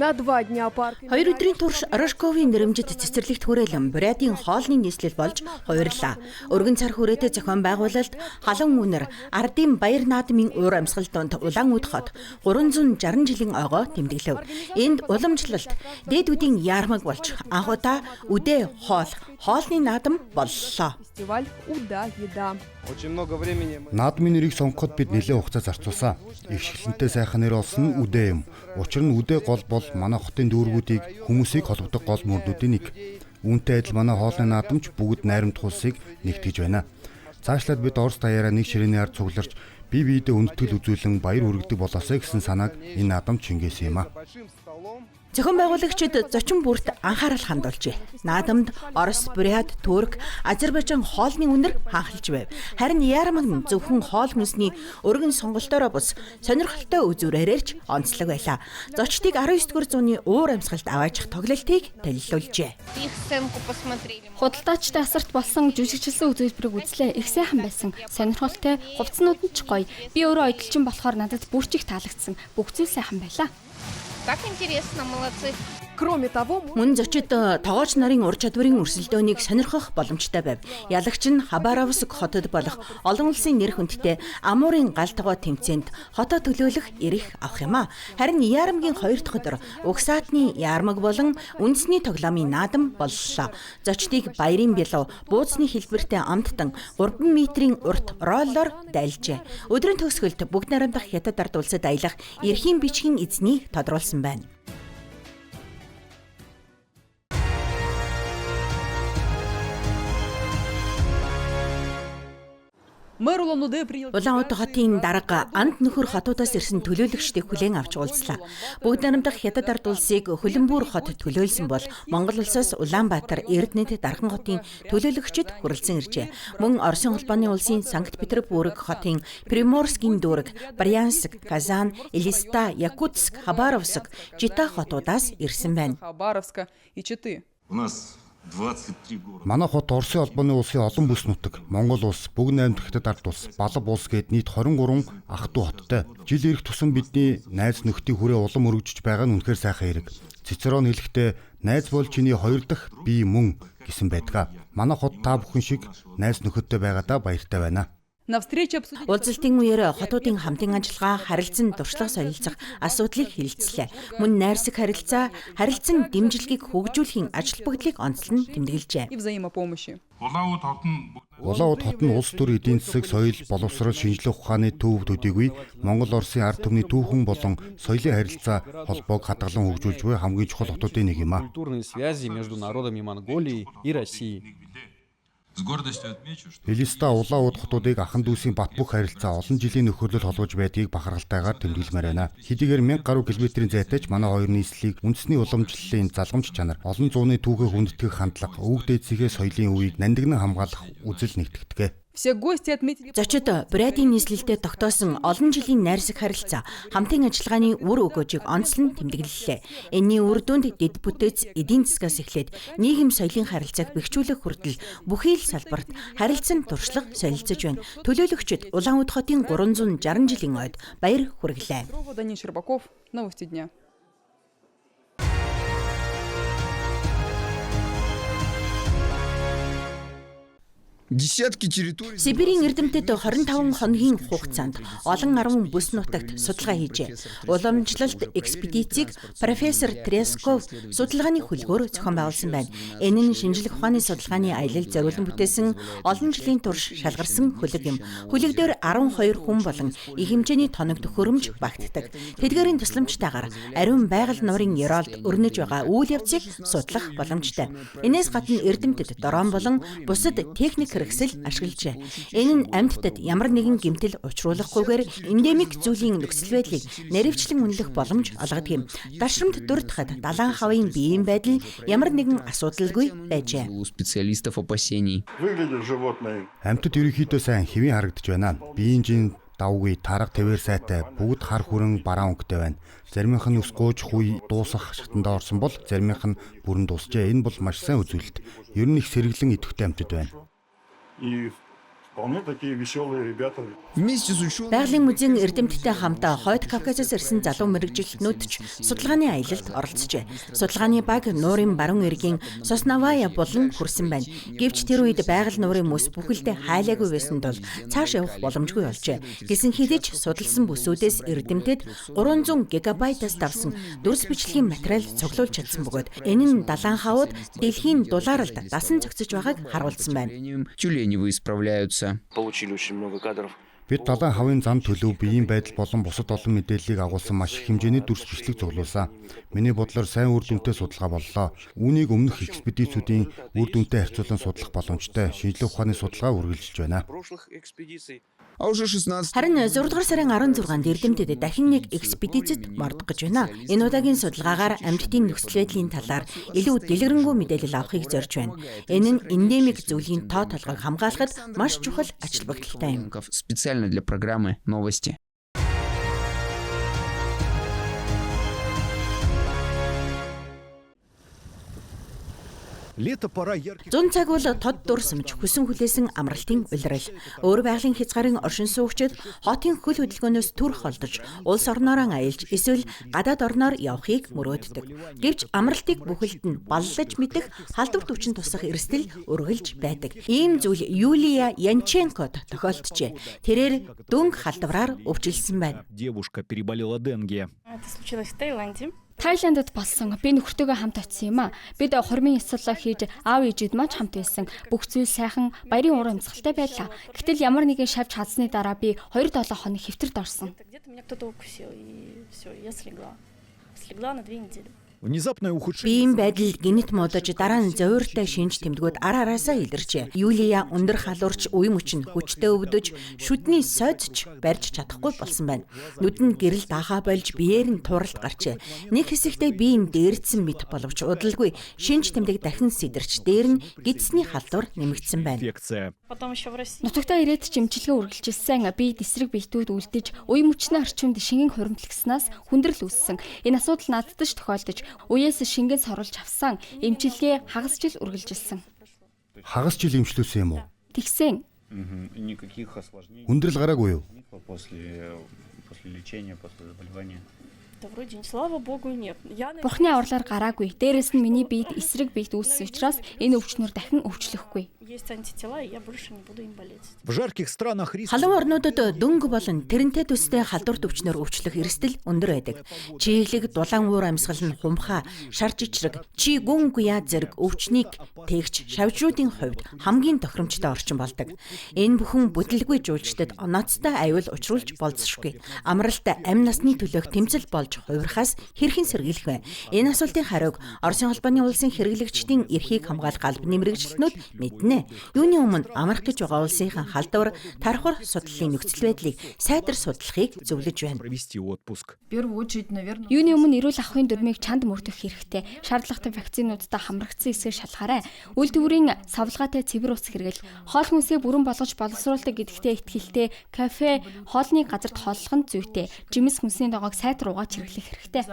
2 өдрийн турш Рожковын нэрэмжит цэцэрлэгт хүрээлэн Бурятийн хоолны нийслэл болж хувирлаа. Өргөн цар хүрээтэй зохион байгуулалт халуун үнэр ардын баяр наадмын уур амьсгал донд Улаан үд хот 360 жилийн ойгоо тэмдэглэв. Энд уламжлалт дээдүүдийн яармаг болж анхудаа үдээ хоолны наадам боллоо. Наадмын нэрийг сонгоход бид нэлээд хугацаа зарцуулсан. Их шилэнтэй сайхан нэр олсон нь үдээ юм. Учир нь үдээ гол бол манай хотын дүүргүүдийг хүмүүсийг холбодог гол мөрнүүдийн нэг. Үүнтэй адил манай хоолны наадамч бүгд найрамдах улсыг нэгтгэж байна. Цаашлаад бид Орос даяараа нэг ширээний ард цугларч бие биедээ үндэтгэл үзүүлэн баяр хүргэдэг болоосай гэсэн санааг энэ наадам чингээсэн юм а. Зохион байгуулагчид зочин бүрт анхаарал хандуулжээ. Наадамд Орос, Бурят, Турк, Азербайджан хоолны үнэр ханхалж байв. Харин яармаг нь зөвхөн хоол хүнсний өргөн сонголтоороо бус сонирхолтой үзүүрээрч онцлог байлаа. Зочдыг 19-р зууны уур амьсгалд аваачих тоглолтыг танилцуулжээ. Худалдаачтай асарт болсон жүжигчилсэн үзүүлбэрийг үзлээ. Их сайхан байсан. Сонирхолтой, хувцснууд нь ч гоё. Би өөрөө ойдлчин болохоор надад бүр ч их таалагдсан. Бүх зүйл сайхан байлаа. Так интересно, молодцы. Мөн зочид тоогооч нарын ур чадварын өрсөлдөөнийг сонирхох боломжтой байв. Ялагч нь Хабаровск хотод болох олон улсын нэр хүндтэй Амурын галтгоо тэмцээнд хотоо төлөөлөх эрх авах юм а. Харин яармгийн 2 дахь өдөр угсаатны яармаг болон үндэсний тоглоомын наадам боллоо. Зочдыг баярын бялуу, бууцны хэлбэртэй амттан 3 метрийн урт роллоор дайлжээ. Өдрийн төгсгөлд бүгд найрамдах хятад ард улсад аялах эрхийн бичгийн эзнийг тодруулсан байна. Улаан үд хотын дарга Анд нөхөр хотуудаас ирсэн төлөөлөгчдийг хүлээн авч уулзлаа. Бүгд найрамдах хятад ард улсыг Хөлбөмбөр хот төлөөлсөн бол Монгол улсаас Улаанбаатар, Эрдэнэт, Дархан хотын төлөөлөгчд хүрэлцэн иржээ. Мөн Оросын холбооны улсын Санкт-Петербург хотын Приморскийн дүүрэг, Брянск, Казан, Элиста, Якутск, Хабаровск, Чита хотуудаас ирсэн байна. Манай хот Оросын холбооны улсын олон бүс нутаг, Монгол улс, бүгд найрамдах хятад ард улс, Балб улс гээд нийт 23 ах トゥ хоттой. Жил ирэх тусам бидний найз нөхдийн хүрээ улам өргөжж байгаа нь үнэхээр сайхан хэрэг. Цицерон хэлэхдээ найз бол чиний 2 дахь бие мөн гэсэн байдаг. Манай хот та бүхэн шиг найз нөхөдтэй байгаадаа баяртай байна. Уулзалтын үеэр хотуудын хамтын ажиллагаа, харилцан туршлага солилцох асуудлыг хэлэлцлээ. Мөн найрсаг харилцан дэмжлэгийг хөгжүүлэхийн ажил бүгдлийг онцлон тэмдэглэжээ. Улаан үд хот нь улс төр эдийн засаг, соёл, боловсрол, шинжлэх ухааны төв төдийгүй Монгол Оросын ард түмний түүхэн болон соёлын харилцаа холбоог хадгалан хөгжүүлж буй хамгийн чухал хотуудын нэг юм а. Элиста улаан үд хотуудыг ахан дүүсийн бат бөх харилцаа олон жилийн нөхөрлөл холбож байдгийг бахархалтайгаар тэмдэглэмээр байна. Хэдийгээр 1000 гаруй километрийн зайтай ч манай хоёр нийслэлийг үндэсний уламжлалын залгамж чанар, олон зууны түүхээ хүндэтгэх хандлага, өвөг дээдсийнхээ соёлын үеийг нандинан хамгаалах үзэл нэгтгэдэг. Зочид Бурятийн нийслэлтэй тогтоосон олон жилийн найрсаг харилцаа, хамтын ажиллагааны үр өгөөжийг онцлон тэмдэглэлээ. Энэний үр дүнд дэд бүтээц эдийн засгаас эхлээд нийгэм соёлын харилцааг бэхжүүлэх хүртэл бүхий л салбарт харилцан туршлага солилцож байна. Төлөөлөгчид Улаан үд хотын 360 жилийн ойд баяр хүргэлээ. Сибирийн эрдэмтэд 25 хоногийн хугацаанд олон 10 бүс нутагт судалгаа хийжээ. Уламжлалт экспедицийг профессор Тресков судалгааны хөлгөөр зохион байгуулсан байна. Энэ нь шинжлэх ухааны судалгааны аялал зориулан бүтээсэн олон жилийн турш шалгарсан хөлөг юм. Хөлөг дээр 12 хүн болон их хэмжээний тоног төхөөрөмж багтдаг. Тэдгээрийн тусламжтайгаар ариун байгаль нуурын ёроолд өрнөж байгаа үйл явцыг судлах боломжтой. Энээс гадна эрдэмтэд дрон болон бусад техник хэрэгсэл ашиглажээ. Энэ нь амьтдад ямар нэгэн гэмтэл учруулахгүйгээр эндемик зүйлийн нөхцөл байдлыг наривчлан үнэлэх боломж олгодог юм. Дашрамт дурдхад далайн хавын биеийн байдал ямар нэгэн асуудалгүй байжээ. Амьтад ерөнхийдөө сайн хэвийн харагдаж байна. Биеийн жин давгүй тарга твэр сайтай бүгд хар хүрэн бараан өнгөтэй байна. Заримынх нь ус гууж хуй дуусах шатандаа орсон бол заримынх нь бүрэн дуусжээ. Энэ бол маш сайн үзүүлэлт. Ер нь их сэргэлэн идэвхтэй амьтад байна. Вполне такие веселые ребята. Вместе с учеными... Байгалийн музейн эрдэмтдтэй хамт Хойд Кавказаас ирсэн залуу мэрэгжилтнүүд ч судалгааны аялалд оролцжээ. Судалгааны баг нуурын баруун эргийн Соснавая болон хүрсэн байна. Гэвч тэр үед байгаль нуурын мөс бүхэлдээ хайлаагүй байсан тул цааш явах боломжгүй болжээ. Гэсэн хэдий ч судалсан бүсүүдээс эрдэмтэд 300 гигабайтаас давсан дүрс бичлэгийн материал цуглуулж чадсан бөгөөд энэ нь далайн хавууд дэлхийн дулаалд дасан зохицож байгааг харуулсан байна. Тюленевы исправляются. Получили очень много кадров. Бид далайн хавын зам төлөв, биеийн байдал болон бусад олон мэдээллийг агуулсан маш их хэмжээний дүрс бичлэг цуглуулсан. Миний бодлоор сайн үр дүнтэй судалгаа боллоо. Үүнийг өмнөх экспедицүүдийн үр дүнтэй харьцуулан судлах боломжтой шинжилгээ ухааны судалгаа үргэлжилж байна. А уже 16... Харин 6 дугаар сарын 16-нд эрдэмтэд дахин нэг экспедицэд мордох гэж байна. Энэ удаагийн судалгаагаар амьтдын нөхцөл байдлын талаар илүү дэлгэрэнгүй мэдээлэл авахыг зорж байна. Энэ нь эндемик зүйлийн тоо толгойг хамгаалахад маш чухал ач холбогдолтой юм. Специально для программы новости. Зун цаг бол тод дурсамж хүсэн хүлээсэн амралтын улирал. Өөр байгалийн хязгаарын оршин суугчид хотын хөл хөдөлгөөнөөс түр холдож, улс орноороо аялж эсвэл гадаад орноор явахыг мөрөөддөг. Гэвч амралтыг бүхэлд нь баллаж мэдэх халдвар төвчин тусах эрсдэл өргөлж байдаг. Ийм зүйл Юлия Янченкод тохиолджээ. Тэрээр дөнгө халдвараар өвчлсөн байна. Девушка переболела денге. Это случилось в Таиланде. Тайландд болсон. Би нөхөртөөгөө хамт очсон юм а. Бид хормын яцлаа хийж аав ээжид маань хамт байсан. Бүх зүйл сайхан, баярын уур амьсгалтай байлаа. Гэтэл ямар нэгэн шавж хадсны дараа би 2-7 хоног хэвтэрд орсон. Где-то меня кто-то укусил, и все, я слегла. Слегла на 2 недели. Внезапное ухудшение. Биеийн байдал гинт модож дараа нь зовиортой шинж тэмдгүүд ар араасаа илэрчээ. Юлия өндөр халуурч үе мөч нь хүчтэй өвдөж, шүдний сойдч барьж чадахгүй болсон байна. Нүд нь гэрэл даахаа болж биеэр нь туралт гарчээ. Нэг хэсэгтээ бие нь дээрдсэн мэт боловч удалгүй шинж тэмдэг дахин сидэрч дээр нь гидсний халдвар нэмэгдсэн байна. Потом еще в России. Нутагтаа ирээд ч имчилгээ үргэлжилсэн. Би эсрэг биетүүд үлдэж, үе мөчнөө орчимд шингэн хуримтлагснаас хүндрэл үүссэн. Энэ асуудал надад ч тохиолдож, үеэс шингэн соруулж авсан. Имчилгээ хагас жил үргэлжилсэн. Хагас жил имчлүүлсэн юм уу? Тэгсэн. Никаких осложнений. Хүндрэл гараагүй юу? После лечения, после заболевания. Да вроде, слава богу, нет. Бурхны авралаар гараагүй. Дээрээс нь миний биед эсрэг биет үүссэн учраас энэ өвчнөр дахин өвчлөхгүй. Есть антитела, и я больше не буду им болеть. В жарких странах риск. Халуун орнуудад дөнгө болон тэрнтэй төстэй халдвар төвчнөр өвчлөх эрсдэл өндөр байдаг. Чиглэг, дулаан уур амьсгал нь хумхаа, шар жичрэг, чи гүн гуяа зэрэг өвчнийг тээгч шавжруудын хувьд хамгийн тохиромжтой орчин болдог. Энэ бүхэн бүтлгүй жуулчдад онооцтой аюул учруулж болзошгүй. Амралт амь насны төлөөх тэмцэл болж хувирахаас хэрхэн сэргийлэх вэ? Энэ асуултын хариуг Оросын холбооны улсын хэрэглэгчдийн эрхийг хамгаалах албаны мэргэжилтнүүд мэднэ. Юуны өмнө амрах гэж байгаа улсынхаа халдвар, тархвар судлалын нөхцөл байдлыг сайтар судлахыг зөвлөж байна. Провести отпуск. Юуны өмнө эрүүл ахуйн дүрмийг чанд мөрдөх хэрэгтэй. Шаардлагатай вакцинуудтай хамрагдсан эсэхийг шалгаарай. Үйл дүүрийн савлгаатай цэвэр ус хэрэгэл, хоол хүнсээ бүрэн болгож боловсруулдаг гэдэгтээ итгэлтэй, кафе, хоолны газарт хооллох нь зүйтэй. Жимс хүнсний догоог сайтар угааж хэрэглэх хэрэгтэй.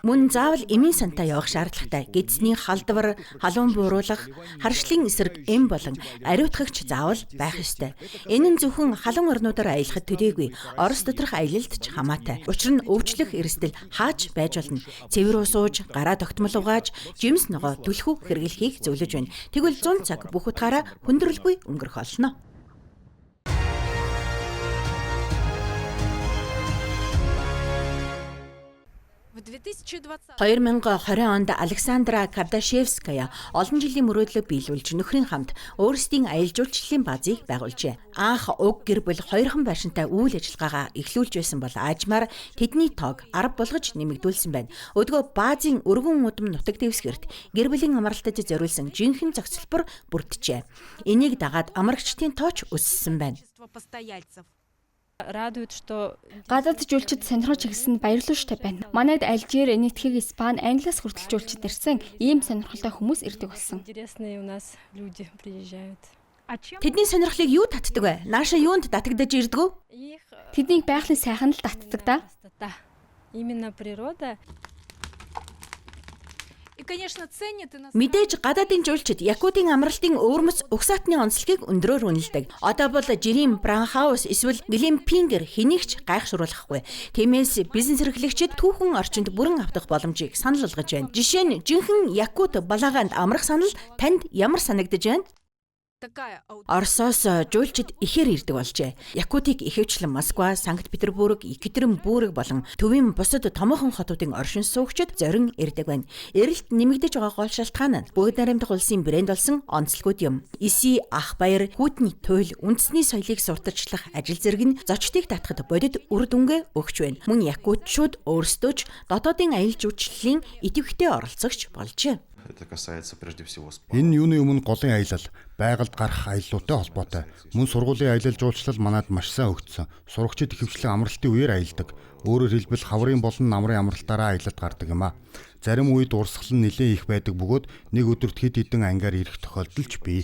Мөн заавал эмийн сантаа явах шаардлагатай. Гидсний халдвар, халуун бууруулах, харшлын эсрэг эм болон ариутгагч заавал байх ёстой. Энэ нь зөвхөн халуун орнуудаар аялахад төдийгүй Орос доторх аялалд ч хамаатай. Учир нь өвчлөх эрсдэл хаач байж болно. Цэвэр ус ууж, гараа тогтмол угааж, жимс ногоо түлхүү хэрэглэхийг зөвлөж байна. Тэгвэл 100 цаг бүх утгаараа хүндрэлгүй өнгөрөх болно. 2020 онд Александра Кардашевская олон жилийн мөрөөдлөө биелүүлж нөхрийн хамт өөрсдийн аялал жуулчлалын баазыг байгуулжээ. Анх уг гэр бүл хоёрхан байшинтай үйл ажиллагаагаа эхлүүлж байсан бол аажмаар тэдний тоог 10 болгож нэмэгдүүлсэн байна. Өдгөө баазын өргөн удам нутаг дэвсгэрт гэр бүлийн амралтад зориулсан жинхэнэ зохицолбор бүрджээ. Энийг дагаад амрагчдын тооч өссөн байна. Гадаад жуулчид сонирхож ирсэнд баярлалтай байна. Манайд Алжир, Нэтхэг, Испани, Англиас хүртэл жуулчид ирсэн. Ийм сонирхолтой хүмүүс ирдэг болсон. Тэдний сонирхлыг юу татдаг вэ? Нааша юунд татагдаж ирдэг вэ? Тэднийг байгалийн сайхан л татдаг да. Мэдээж гадаадын жуулчид Якутийн амралтын өвөрмөц угсаатны онцлогийг өндрөөр үнэлдэг. Одоо бол жирийн Браунхаус эсвэл Глимпингер хэнийгч гайхшруулахгүй. Тиймээс бизнес эрхлэгчид түүхэн орчинд бүрэн автах боломжийг санал болгож байна. Жишээ нь жинхэнэ Якут балааганд амрах санал танд ямар санагдаж байна? Оросоос жуулчид ихээр ирдэг болжээ. Якутыг ихэвчлэн Москва, Санкт-Петербург, Екатеринбург болон төвийн бусад томоохон хотуудын оршин суугчид зорин ирдэг байна. Эрэлт нэмэгдэж байгаа гол шалтгаан нь Бүгд найрамдах улсын брэнд болсон онцлогуд юм. Эси ах баяр, хүйтний туйл, үндэсний соёлыг сурталчлах ажил зэрэг нь зочдыг татахад бодит үр дүнгээ өгч байна. Мөн якутчууд өөрсдөө ч дотоодын аялал жуулчлалын идэвхтэй оролцогч болжээ. Энэ юуны өмнө голын аялал, байгальд гарах аяллуутай холбоотой. Мөн сургуулийн аялал жуулчлал манад маш сайн өгдсөн. Сурагчид ихэвчлэн амралтын үеэр аялдаг. Өөрөөр хэлбэл хаврын болон намрын амралтаараа аялалд гардаг юм а. Зарим үед урсгал нь нэлээд их байдаг бөгөөд нэг өдөрт хэд хэдэн ангаар ирэх тохиолдол ч бий.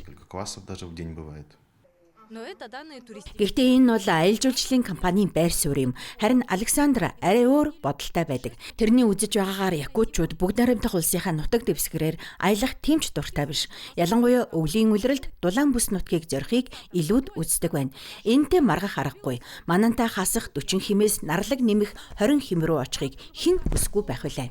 Гэхдээ энэ бол аялал жуулчлалын компанийн байр суурь юм. Харин Александра арай өөр бодолтой байдаг. Тэрний үзэж байгаагаар якутчууд Бүгд найрамдах улсынхаа нутаг дэвсгэрээр аялах тэмч дуртай биш. Ялангуяа өвлийн улиралд дулаан бүс нутгийг зорихыг илүүд үздэг байна. Энэтэй маргах аргагүй. Манантай хасах 40 химээс нарлаг нэмэх 20 хим рүү очихыг хэн хүсэхгүй байх вүлээ.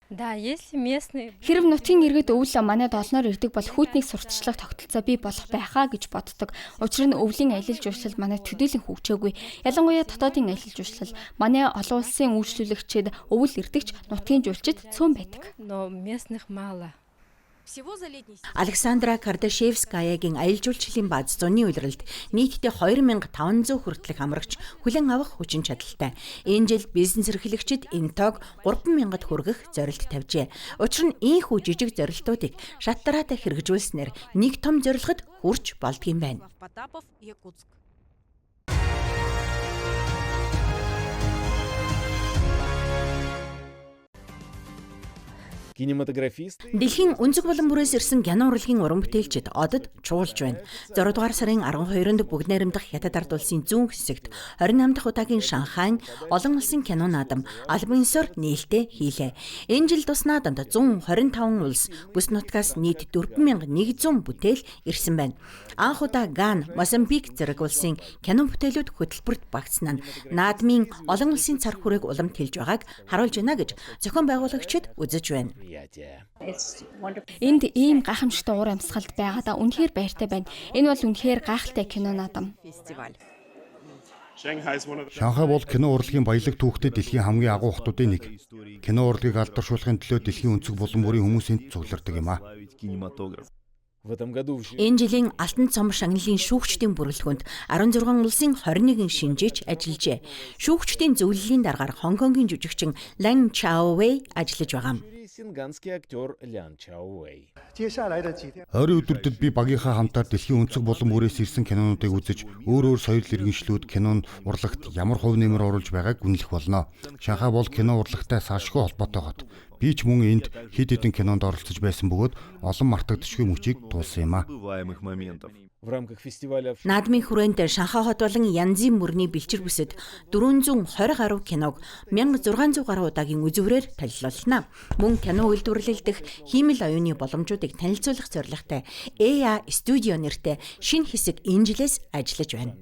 Хэрв нутгийн иргэд өвөл манайд олноор ирдэг бол хүйтнийг сурталчлах тогтолцоо бий болох байхаа гэж боддог. Учир нь өвлийн аялал жуулчлал манайд төдийлөн хөгжөөгүй. Ялангуяа дотоодын аялал жуулчлал манай олон улсын үйлчлүүлэгчид өвөл ирдэгч нутгийн жуулчид цөөн байдаг. Александра Кардашевскаягийн аялал жуулчлалын бааз зуны улиралд нийтдээ 2500 хүртэлх амрагч хүлээн авах хүчин чадалтай. Энэ жил бизнес эрхлэгчид энэ тоог 3000-д хүргэх зорилт тавьжээ. Учир нь ийхүү жижиг зорилтуудыг шатараатай хэрэгжүүлснээр нэг том зорилгод хүрч болдгийм байна. Дэлхийн өнцөг булан бүрээс ирсэн кино урлагийн уран бүтээлчид одод чуулж байна. 6 дугаар сарын 12-нд Бүгд найрамдах Хятад ард улсын зүүн хэсэгт 28 дахь удаагийн Шанхайн олон улсын кино наадам альбомсоор нээлттэй хийлээ. Энэ жил тус наадамд 125 улс бүс нутгаас нийт 4100 бүтээл ирсэн байна. Анх удаа Ган, Мозамбик зэрэг улсын кино бүтээлүүд хөтөлбөрт багтсан нь наадмын олон улсын цар хүрээг уламт хэлж байгааг харуулж байна гэж зохион байгуулагчид үзэж байна. Энд ийм гайхамшигтай уур амьсгалд байгаадаа үнэхээр баяртай байна. Энэ бол үнэхээр гайхалтай кино наадам. Шанхай бол кино урлагийн баялаг түүхтэй дэлхийн хамгийн агуу хотуудын нэг. Кино урлагийг алдаршуулахын төлөө дэлхийн өнцөг булан бүрийн хүмүүсийн цуглардаг юм а. Энэ жилийн Алтан цом шагналын шүүгчдийн бүрэлдэхүүнд 16 улсын 21 шинжээч ажиллажээ. Шүүгчдийн зөвлөлийн дараагаар Хонконгийн жүжигчин Лан Чаовэй ажиллаж байгаа юм. Ойрын өдрүүдэд би багийнхаа хамтаар дэлхийн өнцөг булан бүрээс ирсэн кинонуудыг үзэж өөр соёл иргэншлүүд кинонд урлагт ямар хувь нэмэр оруулж байгааг үнэлэх болно. Шанхай бол кино урлагтай салшгүй холбоотой хот. Би ч мөн энд хэд хэдэн кинонд оролцож байсан бөгөөд олон мартагдчихгүй мөчийг туулсан юм а. Наадмын хүрээнд Шанхай хот болон янзын мөрний бэлчир бүсэд 420 гаруй киног 1600 гаруй удаагийн үзүүрээр танилцуулна. Мөн кино үйлдвэрлэл дэх хиймэл оюуны боломжуудыг танилцуулах зорилготой EA Studio нэртэй шинэ хэсэг энэ жилээс ажиллаж байна.